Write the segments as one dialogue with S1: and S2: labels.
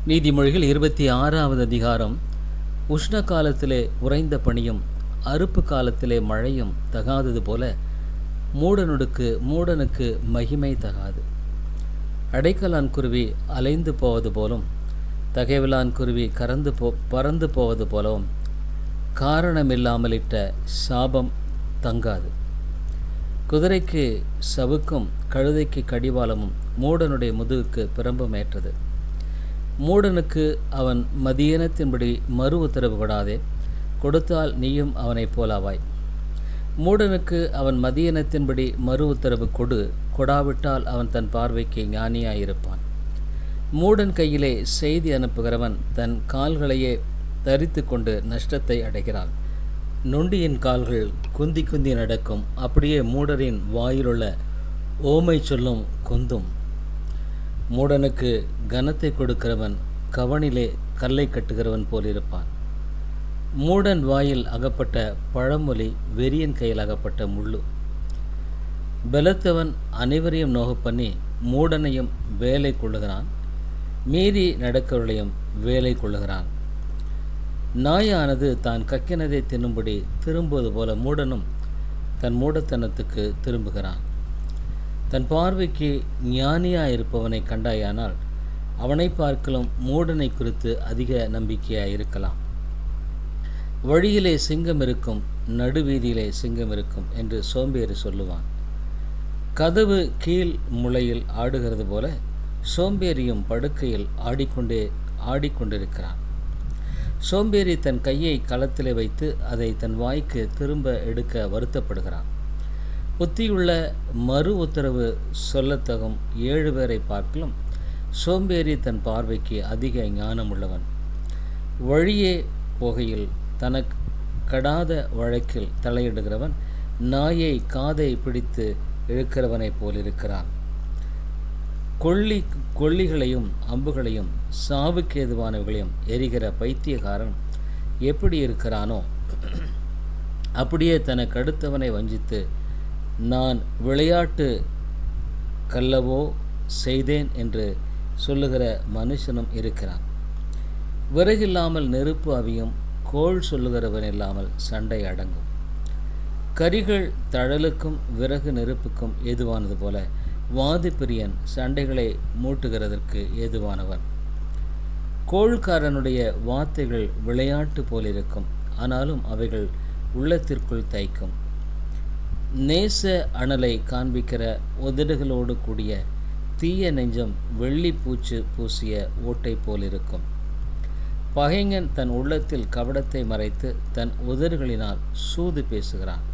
S1: நீதிமொழிகள் 26வது அதிகாரம். உஷ்ண காலத்திலே உறைந்த பனியும் அறுப்பு காலத்திலே மழையும் தகாதது போல மூடனுக்கு மகிமை தகாது. அடைக்கலான் குருவி அலைந்து போவது போலும் தகைவிலான் குருவி பறந்து போவது போலவும் காரணமில்லாமலிட்ட சாபம் தங்காது. குதிரைக்கு சவுக்கும் கழுதைக்கு கடிவாளமும் மூடனுடைய முதுகுக்கு பிரம்பும் ஏற்றது. மூடனுக்கு அவன் மதியனத்தின்படி மறு உத்தரவு கொடாதே, கொடுத்தால் நீயும் அவனைப் போலாவாய். மூடனுக்கு அவன் மதியனத்தின்படி மறு உத்தரவு கொடாவிட்டால் அவன் தன் பார்வைக்கு ஞானியாயிருப்பான். மூடன் கையிலே செய்தி அனுப்புகிறவன் தன் கால்களையே தரித்து கொண்டு நஷ்டத்தை அடைகிறான். நொண்டியின் கால்கள் குந்தி நடக்கும், அப்படியே மூடரின் வாயிலுள்ள ஓமை சொல்லும் குந்தும். மூடனுக்கு கனத்தை கொடுக்கிறவன் கவனிலே கல்லை கட்டுகிறவன் போலிருப்பான். மூடன் வாயில் அகப்பட்ட பழமொழி வெறியன் கையில் அகப்பட்ட முள்ளு. பலத்தவன் அனைவரையும் நோக பண்ணி மூடனையும் வேலை கொள்ளுகிறான், மீறி நடக்கிறவர்களையும் வேலை கொள்ளுகிறான். நாயானது தான் கக்கினதை தின்னும்படி திரும்புவது போல மூடனும் தன் மூடத்தனத்துக்கு திரும்புகிறான். தன் பார்வைக்கு ஞானியாயிருப்பவனை கண்டாயானால் அவனை பார்க்கலும் மூடனை குறித்து அதிக நம்பிக்கையாயிருக்கலாம். வழியிலே சிங்கம் இருக்கும், நடுவீதியிலே சிங்கம் இருக்கும் என்று சோம்பேறி சொல்லுவான். கதவு கீழ் முளையில் ஆடுகிறது போல சோம்பேறியும் படுக்கையில் ஆடிக்கொண்டிருக்கிறான். சோம்பேறி தன் கையை களத்திலே வைத்து அதை தன் வாய்க்கு திரும்ப எடுக்க வருத்தப்படுகிறான். புத்தியுள்ள மறு உத்தரவு சொல்லத்தகும் 7 பேரை பார்க்கலும் சோம்பேறி தன் பார்வைக்கு அதிக ஞானமுள்ளவன். வழியே போகையில் தனக்கு கடாத வழக்கில் தலையிடுகிறவன் நாயை காதை பிடித்து இழுக்கிறவனைப் போலிருக்கிறான். கொள்ளிகளையும் அம்புகளையும் சாவுக்கேதுவானவர்களையும் எரிகிற பைத்தியக்காரன் எப்படி இருக்கிறானோ அப்படியே தனக்கு அடுத்தவனை வஞ்சித்து நான் விளையாட்டு கல்லவோ செய்தேன் என்று சொல்லுகிற மனுஷனும் இருக்கிறான். விறகில்லாமல் நெருப்பு அவியும், கோள் சொல்லுகிறவன் இல்லாமல் சண்டை அடங்கும். கரிகள் தழலுக்கும் விறகு நெருப்புக்கும் ஏதுவானது போல வாதிப்பிரியன் சண்டைகளை மூட்டுகிறதற்கு ஏதுவானவன். கோள்காரனுடைய வார்த்தைகள் விளையாட்டு போலிருக்கும், ஆனாலும் அவைகள் உள்ளத்திற்குள் தைக்கும். நேச அனலை காண்பிக்கிற உதடுகளோடு கூடிய தீய நெஞ்சம் வெள்ளி பூச்சு பூசிய ஓட்டை போலிருக்கும். பகைஞன் தன் உள்ளத்தில் கபடத்தை மறைத்து தன் உதடுகளினால் சூது பேசுகிறான்.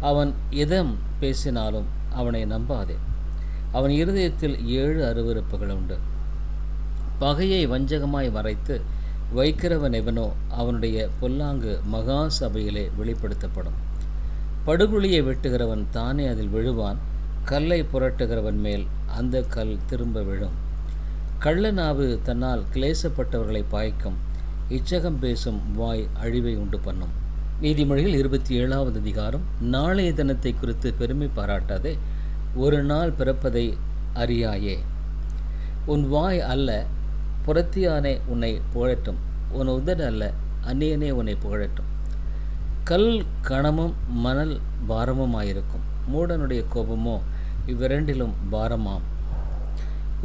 S1: அவன் எதம் பேசினாலும் அவனை நம்பாதே, அவன் இருதயத்தில் 7 அருவருப்புகள் உண்டு. பகையை வஞ்சகமாய் மறைத்து வைக்கிறவன் எவனோ அவனுடைய பொல்லாங்கு மகா சபையிலே வெளிப்படுத்தப்படும். படுகுழியை வெட்டுகிறவன் தானே அதில் விழுவான், கல்லை புரட்டுகிறவன் மேல் அந்த கல் திரும்ப விழும். கள்ளநாவு தன்னால் கிளேசப்பட்டவர்களை பாய்க்கும், இச்சகம் பேசும் வாய் அழிவை உண்டு பண்ணும். நீதிமொழிகள் 27வது அதிகாரம். நாளைய தினத்தை குறித்து பெருமை பாராட்டாதே, ஒரு நாள் பிறப்பதை அறியாயே. உன் வாய் அல்ல புறத்தியானே உன்னை புகழட்டும், உன் உதடு அல்ல அந்நியனே உன்னை புகழட்டும். கல் கணமும் மணல் பாரமுமாயிருக்கும், மூடனுடைய கோபமோ இவ்விரண்டிலும் பாரமாம்.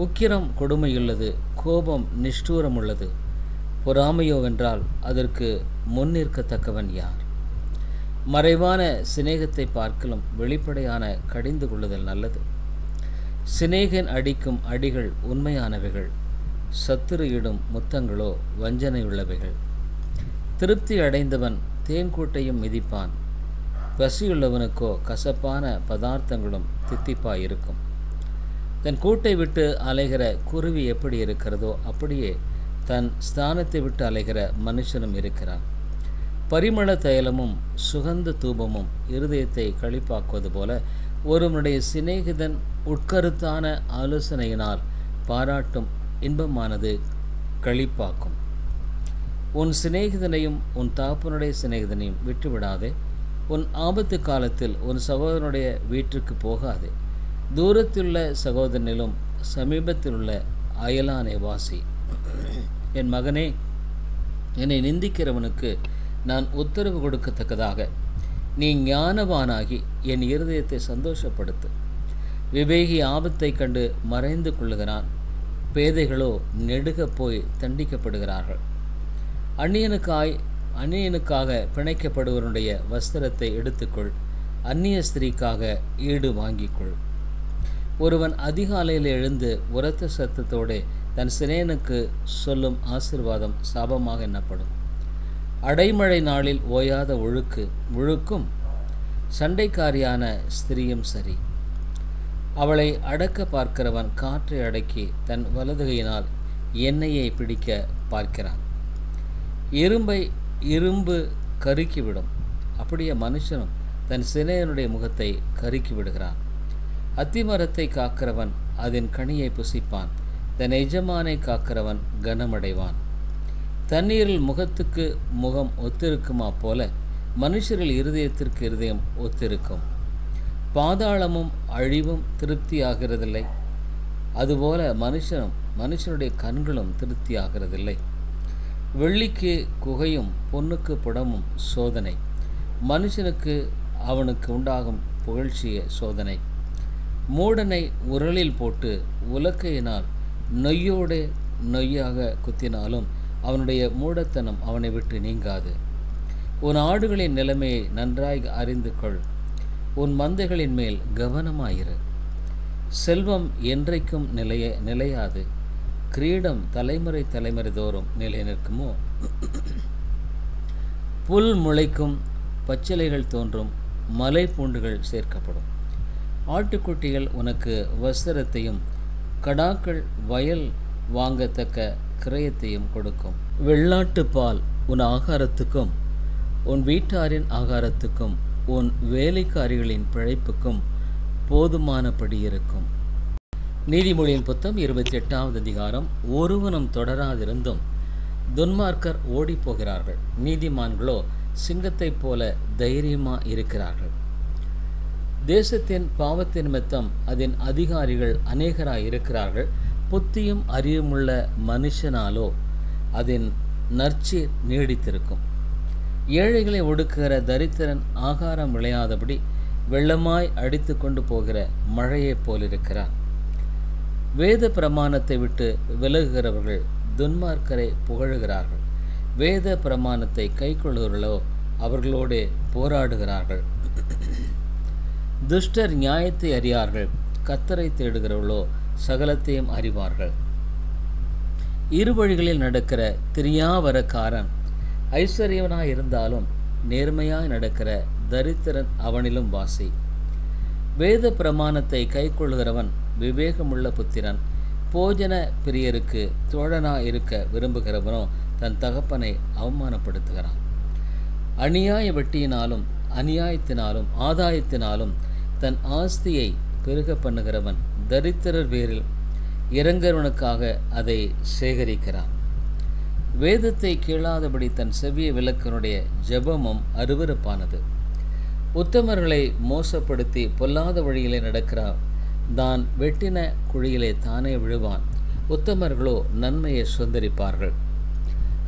S1: உக்கிரம் கொடுமையுள்ளது, கோபம் நிஷ்டூரமுள்ளது. பொறாமையோவென்றால் அதற்கு முன்னிற்கத்தக்கவன் யார்? மறைவான சிநேகத்தை பார்க்கலும் வெளிப்படையான கடிந்து கொள்ளுதல் நல்லது. சிநேகன் அடிக்கும் அடிகள் உண்மையானவைகள், சத்துரு இடும் முத்தங்களோ வஞ்சனையுள்ளவைகள். திருப்தி அடைந்தவன் தேன்கூட்டையும் மிதிப்பான், பசியுள்ளவனுக்கோ கசப்பான பதார்த்தங்களும் தித்திப்பாயிருக்கும். தன் கூட்டை விட்டு அலைகிற குருவி எப்படி இருக்கிறதோ அப்படியே தன் ஸ்தானத்தை விட்டு அலைகிற மனுஷனும் இருக்கிறான். பரிமள தைலமும் சுகந்த தூபமும் இருதயத்தை களிப்பாக்குவது போல ஒருவனுடைய சிநேகிதன் உட்கருத்தான ஆலோசனையினால் பாராட்டும் இன்பமானது களிப்பாக்கும். உன் சிநேகிதனையும் உன் தாப்பனுடைய சிநேகிதனையும் விட்டுவிடாதே. உன் ஆபத்து காலத்தில் உன் சகோதரனுடைய வீட்டிற்கு போகாதே. தூரத்திலுள்ள சகோதரனிலும் சமீபத்திலுள்ள அயலானை வாசி. என் மகனே, என்னை நிந்திக்கிறவனுக்கு நான் உத்தரவு கொடுக்கத்தக்கதாக நீ ஞானவானாகி என் இருதயத்தை சந்தோஷப்படுத்து. விவேகி ஆபத்தை கண்டு மறைந்து கொள்ளுகிறான், பேதைகளோ நெடுக போய் தண்டிக்கப்படுகிறார்கள். அந்நியனுக்காக பிணைக்கப்படுவனுடைய வஸ்திரத்தை எடுத்துக்கொள், அந்நிய ஸ்திரீக்காக ஈடு வாங்கிக்கொள். ஒருவன் அதிகாலையில் எழுந்து உரத்த சத்தத்தோடு தன் சிநேகனுக்கு சொல்லும் ஆசீர்வாதம் சாபமாக எண்ணப்படும். அடைமழை நாளில் ஓயாத ஒழுக்கும் சண்டைக்காரியான ஸ்திரீயும் சரி. அவளை அடக்க பார்க்கிறவன் காற்றை அடக்கி தன் வலதுகையினால் எண்ணெயை பிடிக்க பார்க்கிறான். இரும்பு கருக்கிவிடும், அப்படியே மனுஷனும் தன் சிநேகனுடைய முகத்தை கருக்கி விடுகிறான். அத்திமரத்தை காக்கிறவன் அதன் கனியை புசிப்பான், தன் எஜமானை காக்கிறவன் கனமடைவான். தண்ணீரில் முகத்துக்கு முகம் ஒத்திருக்குமா போல மனுஷரில் இருதயத்திற்கு இருதயம் ஒத்திருக்கும். பாதாளமும் அழிவும் திருப்தியாகிறதில்லை, அதுபோல மனுஷனுடைய கண்களும் திருப்தியாகிறதில்லை. வெள்ளிக்கு குகையும் பொன்னுக்கு புடமும் சோதனை, மனுஷனுக்கு அவனுக்கு உண்டாகும் புகழ்ச்சிய சோதனை. மூடனை உரலில் போட்டு உலக்கையினால் நொய்யாக குத்தினாலும் அவனுடைய மூடத்தனம் அவனை விட்டு நீங்காது. உன் ஆடுகளின் நிலைமையை நன்றாய் அறிந்து கொள், உன் மந்தைகளின் மேல் கவனமாயிரு. செல்வம் என்றைக்கும் நிலையாது, கிரீடம் தலைமுறை தோறும் நிலை நிற்குமோ? புல் முளைக்கும், பச்சிலைகள் தோன்றும், மலை பூண்டுகள் சேர்க்கப்படும். ஆட்டுக்குட்டிகள் உனக்கு வஸ்திரத்தையும் கடாக்கள் வயல் வாங்கத்தக்க கிரயத்தையும் கொடுக்கும். வெள்ளாட்டு பால் உன் ஆகாரத்துக்கும் உன் வீட்டாரின் ஆகாரத்துக்கும் உன் வேலைக்காரிகளின் பிழைப்புக்கும் போதுமானபடி இருக்கும். நீதிமொழியின் புத்தகம் 28வது அதிகாரம். ஒருவனும் தொடராதிருந்தும் துன்மார்க்கர் ஓடி போகிறார்கள், நீதிமான்களோ சிங்கத்தைப் போல தைரியமாக இருக்கிறார்கள். தேசத்தின் பாவத்தின் நிமித்தம் அதன் அதிகாரிகள் அநேகராய் இருக்கிறார்கள், புத்தியும் அறிவுமுள்ள மனுஷனாலோ அதன் நற்சீர் நீடித்திருக்கும். ஏழைகளை ஒடுக்குகிற தரித்திரன் ஆகாரம் விளையாதபடி வெள்ளமாய் அடித்து கொண்டு போகிற மழையைப் போலிருக்கிறான். வேத பிரமாணத்தை விட்டு விலகுகிறவர்கள் துன்மார்க்கரை புகழுகிறார்கள், வேத பிரமாணத்தை கைக்கொள்ளுகிறவர்களோ அவர்களோடு போராடுகிறார்கள். துஷ்டர் நியாயத்தை அறியார்கள், கர்த்தரை தேடுகிறவர்களோ சகலத்தையும் அறிவார்கள். இரு வழிகளில் நடக்கிற திரியாவரக்காரன் ஐஸ்வர்யவனாய் இருந்தாலும் நேர்மையாய் நடக்கிற தரித்திரன் அவனிலும் வாசி. வேத பிரமாணத்தை கைக்கொள்கிறவன் விவேகமுள்ள புத்திரன். போஜன பிரியருக்கு தோழனாய் இருக்க விரும்புகிறவனோ தன் தகப்பனை அவமானப்படுத்துகிறான். அநியாய வெட்டியினாலும் அநியாயத்தினாலும் ஆதாயத்தினாலும் தன் ஆஸ்தியை பெருக பண்ணுகிறவன் தரித்திரர் பேரில் இறங்குறவனுக்காக அதை சேகரிக்கிறான். வேதத்தை கேளாதபடி தன் செவிய விலக்கனுடைய ஜெபமும் அருவருப்பானது. உத்தமர்களை மோசப்படுத்தி பொல்லாத வழியிலே நடக்கிறான், தான் வெட்டின குழியிலே தானே விழுவான். உத்தமர்களோ நன்மையை சுதந்திரிப்பார்கள்.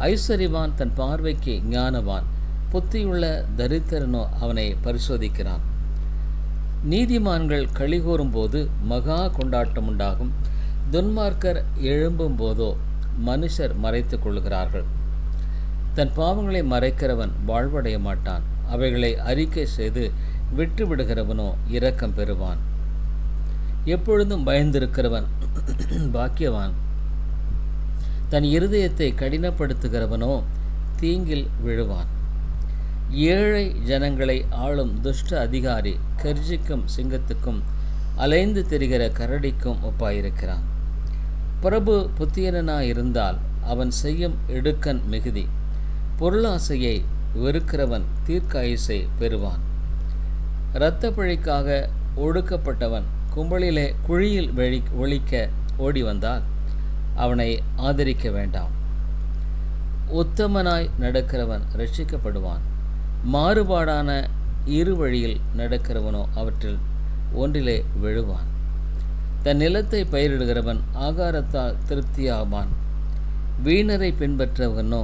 S1: ஐஸ்வர்யவான் தன் பார்வைக்கு ஞானவான், புத்தியுள்ள தரித்திரனோ அவனை பரிசோதிக்கிறான். நீதிமான்கள் களிகூறும் போது மகா கொண்டாட்டம் உண்டாகும், துன்மார்க்கர் எழும்பும் போதோ மனுஷர் மறைத்து கொள்கிறார்கள். தன் பாவங்களை மறைக்கிறவன் வாழ்வடைய மாட்டான், அவைகளை அறிக்கை செய்து விட்டு விடுகிறவனோ இரக்கம் பெறுவான். எப்பொழுதும் பயந்திருக்கிறவன் பாக்கியவான், தன் இருதயத்தை கடினப்படுத்துகிறவனோ தீங்கில் விழுவான். ஏழை ஜனங்களை ஆளும் துஷ்ட அதிகாரி கர்ஜிக்கும் சிங்கத்துக்கும் அலைந்து திரிகிற கரடிக்கும் ஒப்பாயிருக்கிறான். பிரபு புத்தியனாயிருந்தால் அவன் செய்யும் இடுக்கண் மிகுதி, பொருளாசையை வெறுக்கிறவன் தீர்க்காயுசை பெறுவான். இரத்த பழிக்காக ஒடுக்கப்பட்டவன் குழியில் ஒழிக்க ஓடி வந்தால் அவனை ஆதரிக்க வேண்டாம். உத்தமனாய் நடக்கிறவன் ரட்சிக்கப்படுவான், மாறுபாடான இரு வழியில் நடக்கிறவனோ அவற்றில் ஒன்றிலே விழுவான். தன் நிலத்தை பயிரிடுகிறவன் ஆகாரத்தால் திருப்தியாவான், வீணரை பின்பற்றவனோ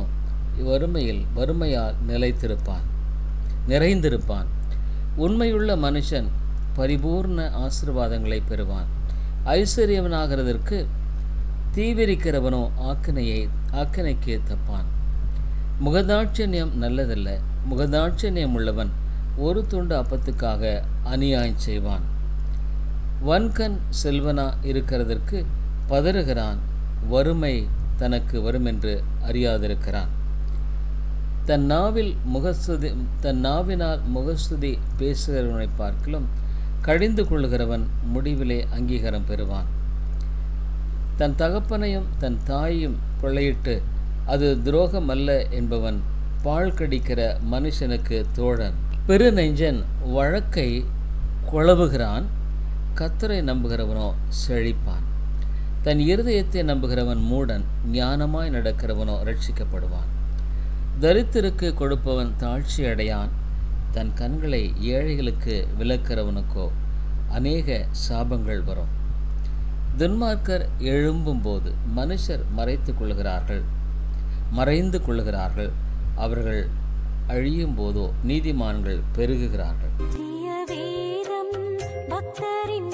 S1: வறுமையால் நிறைந்திருப்பான். உண்மையுள்ள மனுஷன் பரிபூர்ண ஆசீர்வாதங்களை பெறுவான். ஐஸ்வர்யவனாகிறதற்கு தீவிரிக்கிறவனோ ஆக்கினைக்கு தப்பான். முகதாட்சண்யம் நல்லதல்ல. முகதாட்சண்யம் உள்ளவன் ஒரு துண்டு அப்பத்துக்காக அநியாயம் செய்வான். வன்கண் செல்வனா இருக்கிறதற்கு பதறுகிறான். வறுமை தனக்கு வருமென்று அறியாதிருக்கிறான். தன் நாவினால் முகஸ்துதி பேசுகிறவனை பார்க்கிலும் கடிந்து கொள்கிறவன் முடிவிலே அங்கீகாரம் பெறுவான். தன் தகப்பனையும் தன் தாயையும் கொள்ளையிட்டு அது துரோகம் அல்ல என்பவன் பால் கடிக்கிற மனுஷனுக்கு தோழன். பெருநெஞ்சன் வழக்கை குழவுகிறான். கர்த்தரை நம்புகிறவனோ செழிப்பான். தன் இருதயத்தை நம்புகிறவன் மூடன். ஞானமாய் நடக்கிறவனோ ரட்சிக்கப்படுவான். தரித்திற்கு கொடுப்பவன் தாழ்ச்சி அடையான். தன் கண்களை ஏழைகளுக்கு விலக்கிறவனுக்கோ அநேக சாபங்கள் வரும். துன்மார்க்கர் எழும்பும்போது மனுஷர் மறைந்து கொள்கிறார்கள். அவர்கள் அழியும் போதோ நீதிமான்கள் பெருகுகிறார்கள்.
S2: பக்தரின்